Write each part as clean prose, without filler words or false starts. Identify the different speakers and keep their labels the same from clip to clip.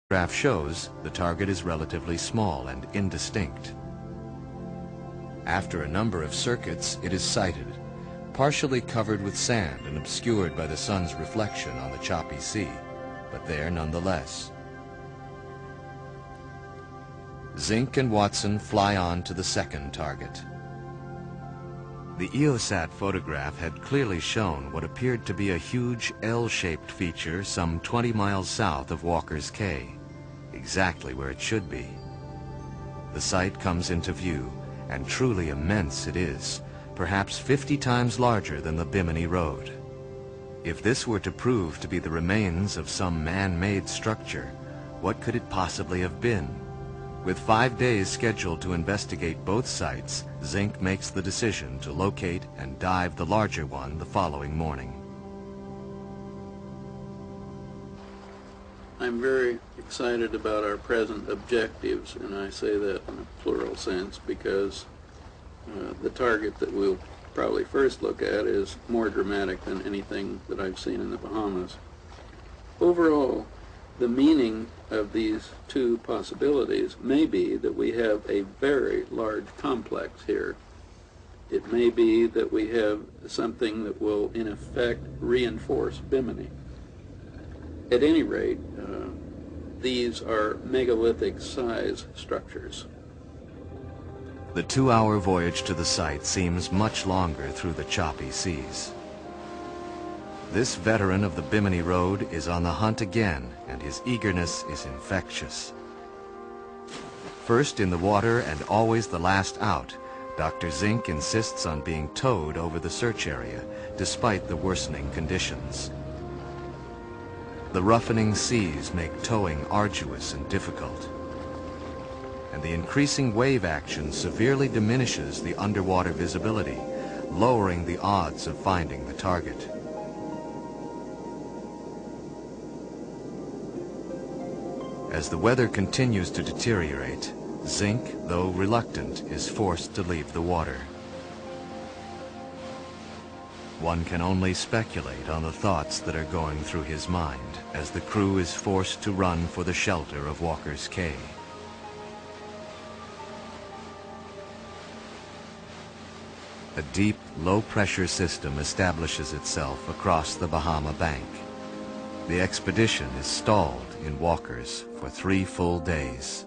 Speaker 1: graph shows, the target is relatively small and indistinct. After a number of circuits, it is sighted, partially covered with sand and obscured by the sun's reflection on the choppy sea, but there nonetheless. Zink and Watson fly on to the second target. The EOSat photograph had clearly shown what appeared to be a huge L-shaped feature some 20 miles south of Walker's Cay, exactly where it should be. The site comes into view, and truly immense it is, perhaps 50 times larger than the Bimini Road. If this were to prove to be the remains of some man-made structure, what could it possibly have been? With 5 days scheduled to investigate both sites, Zink makes the decision to locate and dive the larger one the following morning.
Speaker 2: I'm very excited about our present objectives, and I say that in a plural sense because the target that we'll probably first look at is more dramatic than anything that I've seen in the Bahamas. Overall, the meaning of these two possibilities may be that we have a very large complex here. It may be that we have something that will, in effect, reinforce Bimini. At any rate, these are megalithic size structures.
Speaker 1: The 2-hour voyage to the site seems much longer through the choppy seas. This veteran of the Bimini Road is on the hunt again, and his eagerness is infectious. First in the water and always the last out, Dr. Zink insists on being towed over the search area, despite the worsening conditions. The roughening seas make towing arduous and difficult, and the increasing wave action severely diminishes the underwater visibility, lowering the odds of finding the target. As the weather continues to deteriorate, Zink, though reluctant, is forced to leave the water. One can only speculate on the thoughts that are going through his mind as the crew is forced to run for the shelter of Walker's Cay. A deep, low-pressure system establishes itself across the Bahama Bank. The expedition is stalled in Walker's for 3 full days.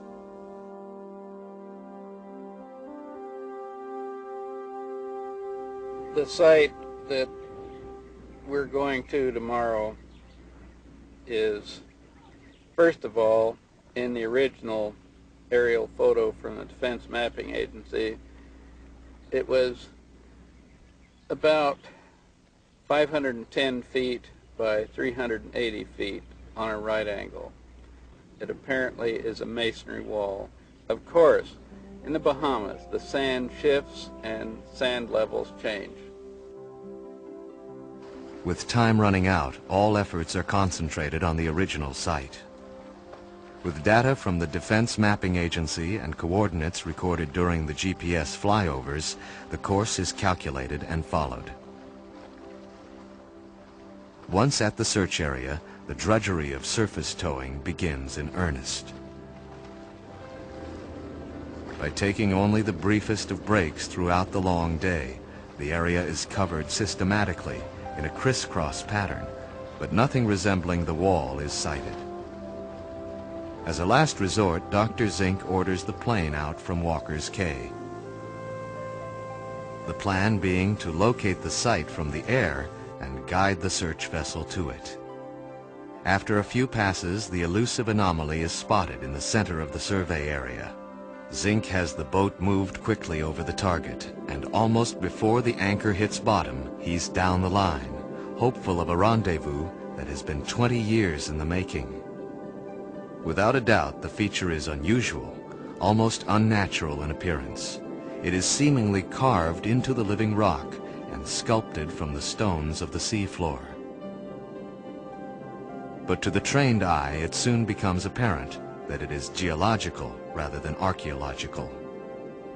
Speaker 2: The site that we're going to tomorrow is, first of all, in the original aerial photo from the Defense Mapping Agency, it was about 510 feet by 380 feet on a right angle. It apparently is a masonry wall. Of course, in the Bahamas, the sand shifts and sand levels change.
Speaker 1: With time running out, all efforts are concentrated on the original site. With data from the Defense Mapping Agency and coordinates recorded during the GPS flyovers, the course is calculated and followed. Once at the search area, the drudgery of surface towing begins in earnest. By taking only the briefest of breaks throughout the long day, the area is covered systematically in a crisscross pattern, but nothing resembling the wall is sighted. As a last resort, Dr. Zink orders the plane out from Walker's Cay. The plan being to locate the site from the air and guide the search vessel to it. After a few passes, the elusive anomaly is spotted in the center of the survey area. Zink has the boat moved quickly over the target, and almost before the anchor hits bottom, he's down the line, hopeful of a rendezvous that has been 20 years in the making. Without a doubt, the feature is unusual, almost unnatural in appearance. It is seemingly carved into the living rock and sculpted from the stones of the seafloor. But to the trained eye, it soon becomes apparent that it is geological rather than archaeological.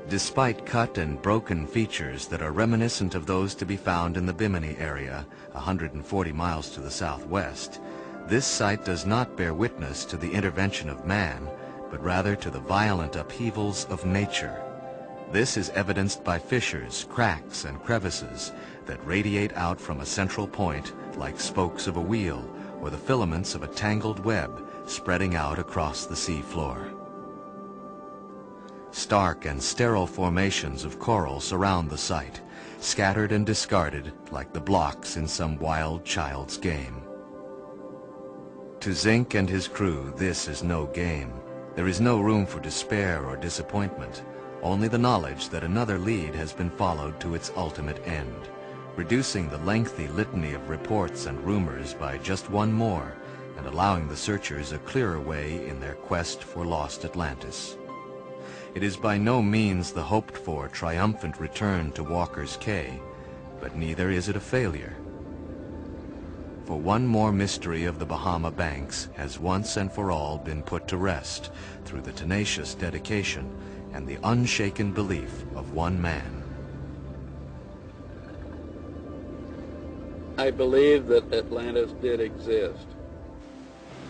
Speaker 1: Despite cut and broken features that are reminiscent of those to be found in the Bimini area, 140 miles to the southwest, This site does not bear witness to the intervention of man, but rather to the violent upheavals of nature. This is evidenced by fissures, cracks, and crevices that radiate out from a central point like spokes of a wheel or the filaments of a tangled web spreading out across the sea floor. Stark and sterile formations of coral surround the site, scattered and discarded like the blocks in some wild child's game. To Zink and his crew, this is no game. There is no room for despair or disappointment, only the knowledge that another lead has been followed to its ultimate end, reducing the lengthy litany of reports and rumors by just one more, and allowing the searchers a clearer way in their quest for lost Atlantis. It is by no means the hoped-for triumphant return to Walker's Cay, but neither is it a failure. For one more mystery of the Bahama Banks has once and for all been put to rest through the tenacious dedication and the unshaken belief of one man.
Speaker 2: I believe that Atlantis did exist.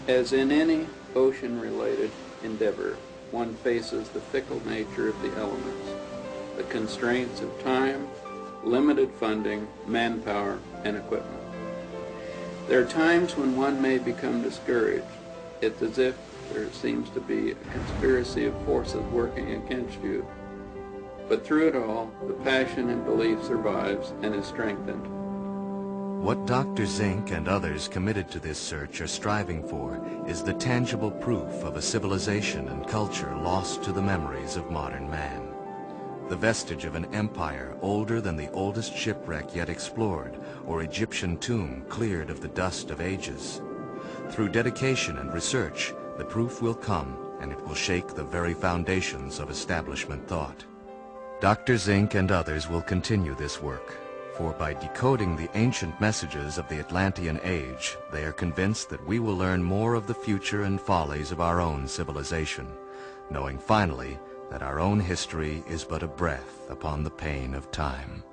Speaker 2: As in any ocean-related endeavor, one faces the fickle nature of the elements, the constraints of time, limited funding, manpower, and equipment. There are times when one may become discouraged. It's as if there seems to be a conspiracy of forces working against you. But through it all, the passion and belief survives and is strengthened.
Speaker 1: What Dr. Zink and others committed to this search are striving for is the tangible proof of a civilization and culture lost to the memories of modern man. The vestige of an empire older than the oldest shipwreck yet explored, or Egyptian tomb cleared of the dust of ages. Through dedication and research, the proof will come, and it will shake the very foundations of establishment thought. Dr. Zink and others will continue this work, for by decoding the ancient messages of the Atlantean age, they are convinced that we will learn more of the future and follies of our own civilization, knowing finally that our own history is but a breath upon the pane of time.